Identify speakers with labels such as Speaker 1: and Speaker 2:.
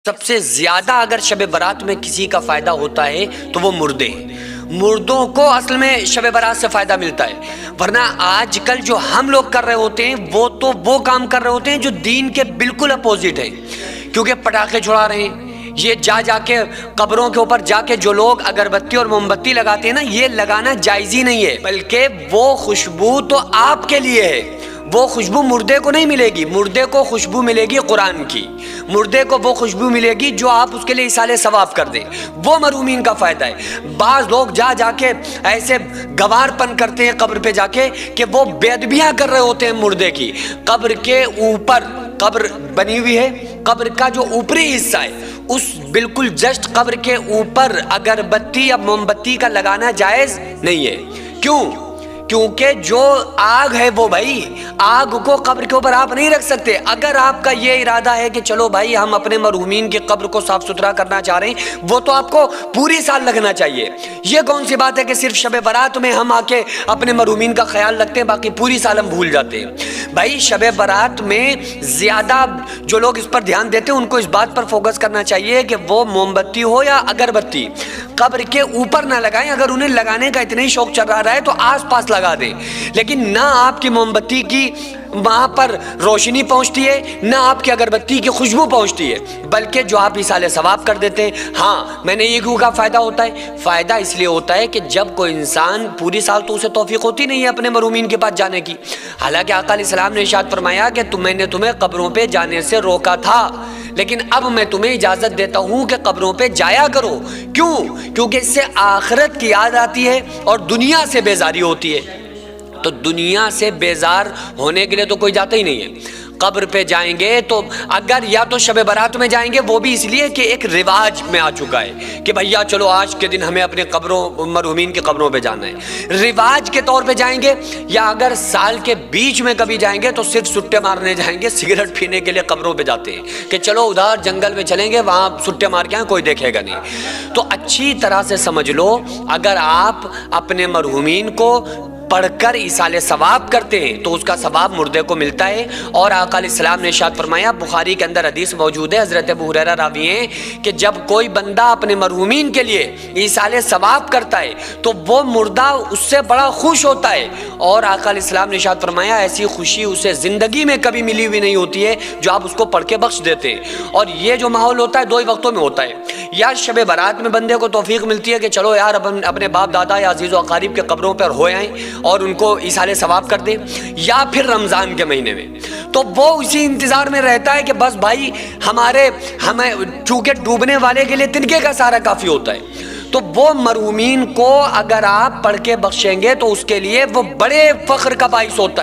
Speaker 1: سب سے زیادہ اگر شب برات میں کسی کا فائدہ ہوتا ہے تو وہ مردے ہیں۔ مردوں کو اصل میں شب برات سے فائدہ ملتا ہے، ورنہ آج کل جو ہم لوگ کر رہے ہوتے ہیں وہ تو وہ کام کر رہے ہوتے ہیں جو دین کے بالکل اپوزٹ ہے، کیونکہ پٹاخے چھڑا رہے ہیں، یہ جا کے قبروں کے اوپر جا کے جو لوگ اگربتی اور موم بتی لگاتے ہیں نا، یہ لگانا جائز ہی نہیں ہے، بلکہ وہ خوشبو تو آپ کے لیے ہے، وہ خوشبو مردے کو نہیں ملے گی، مردے کو خوشبو ملے گی قرآن کی، مردے کو وہ خوشبو ملے گی جو آپ اس کے لیے ایصال ثواب کر دیں، وہ مرحومین کا فائدہ ہے۔ بعض لوگ جا کے ایسے گوار پن کرتے ہیں قبر پہ جا کے کہ وہ بے ادبیاں کر رہے ہوتے ہیں مردے کی۔ قبر کے اوپر قبر بنی ہوئی ہے، قبر کا جو اوپری حصہ ہے اس بالکل جسٹ قبر کے اوپر اگربتی یا موم بتی کا لگانا جائز نہیں ہے۔ کیوں؟ کیونکہ جو آگ ہے وہ بھائی آگ کو قبر کے اوپر آپ نہیں رکھ سکتے۔ اگر آپ کا یہ ارادہ ہے کہ چلو بھائی ہم اپنے مرحومین کی قبر کو صاف ستھرا کرنا چاہ رہے ہیں، وہ تو آپ کو پوری سال لگنا چاہیے۔ یہ کون سی بات ہے کہ صرف شب برات میں ہم آ کے اپنے مرحومین کا خیال رکھتے ہیں، باقی پوری سال ہم بھول جاتے ہیں؟ بھائی شب برات میں زیادہ جو لوگ اس پر دھیان دیتے ہیں ان کو اس بات پر فوکس کرنا چاہیے کہ وہ موم بتی ہو یا اگربتی قبر کے اوپر نہ لگائیں۔ اگر انہیں لگانے کا اتنا ہی شوق چل رہا ہے تو آس پاس لگا دیں، لیکن نہ آپ کی موم بتی کی وہاں پر روشنی پہنچتی ہے، نہ آپ کی اگربتی کی خوشبو پہنچتی ہے، بلکہ جو آپ ایصال ثواب کر دیتے ہیں۔ ہاں میں نے یہ کیوں کہا فائدہ ہوتا ہے؟ فائدہ اس لیے ہوتا ہے کہ جب کوئی انسان پوری سال تو اسے توفیق ہوتی نہیں ہے اپنے مرحومین کے پاس جانے کی، حالانکہ آقا علیہ السلام نے ارشاد فرمایا کہ میں نے تمہیں قبروں پہ جانے سے روکا تھا، لیکن اب میں تمہیں اجازت دیتا ہوں کہ قبروں پہ جایا کرو۔ کیوں؟ کیونکہ اس سے آخرت کی یاد آتی ہے اور دنیا سے بیزاری ہوتی ہے۔ تو دنیا سے بیزار ہونے کے لیے تو کوئی جاتا ہی نہیں ہے۔ قبر پہ جائیں گے تو اگر یا تو شب برات میں جائیں گے، وہ بھی اس لیے کہ ایک رواج میں آ چکا ہے کہ بھیا چلو آج کے دن ہمیں اپنے قبروں مرحومین کی قبروں پہ جانا ہے، رواج کے طور پہ جائیں گے، یا اگر سال کے بیچ میں کبھی جائیں گے تو صرف سٹے مارنے جائیں گے، سگریٹ پینے کے لیے قبروں پہ جاتے ہیں کہ چلو ادھر جنگل میں چلیں گے، وہاں سٹے مار کے آئیں، کوئی دیکھے گا نہیں۔ تو اچھی طرح سے سمجھ لو، اگر آپ اپنے مرحومین کو پڑھ کر ایصال ثواب کرتے ہیں تو اس کا ثواب مردے کو ملتا ہے۔ اور آقا علیہ السلام نے ارشاد فرمایا، بخاری کے اندر حدیث موجود ہے، حضرت ابو ہریرہ راوی ہیں، کہ جب کوئی بندہ اپنے مرحومین کے لیے ایصال ثواب کرتا ہے تو وہ مردہ اس سے بڑا خوش ہوتا ہے، اور آقا علیہ السلام نے ارشاد فرمایا ایسی خوشی اسے زندگی میں کبھی ملی ہوئی نہیں ہوتی ہے جو آپ اس کو پڑھ کے بخش دیتے ہیں۔ اور یہ جو ماحول ہوتا ہے دو ہی وقتوں میں ہوتا ہے، یا شب برات میں بندے کو توفیق ملتی ہے کہ چلو یار اب ہم اپنے باپ دادا یا عزیز و اقارب کے قبروں پر ہو آئیں اور ان کو ایصال ثواب کر دیں، یا پھر رمضان کے مہینے میں تو وہ اسی انتظار میں رہتا ہے کہ بس بھائی ہمیں چونکہ ڈوبنے والے کے لیے تنکے کا سارا کافی ہوتا ہے۔ تو وہ مرحومین کو اگر آپ پڑھ کے بخشیں گے تو اس کے لیے وہ بڑے فخر کا باعث ہوتا ہے۔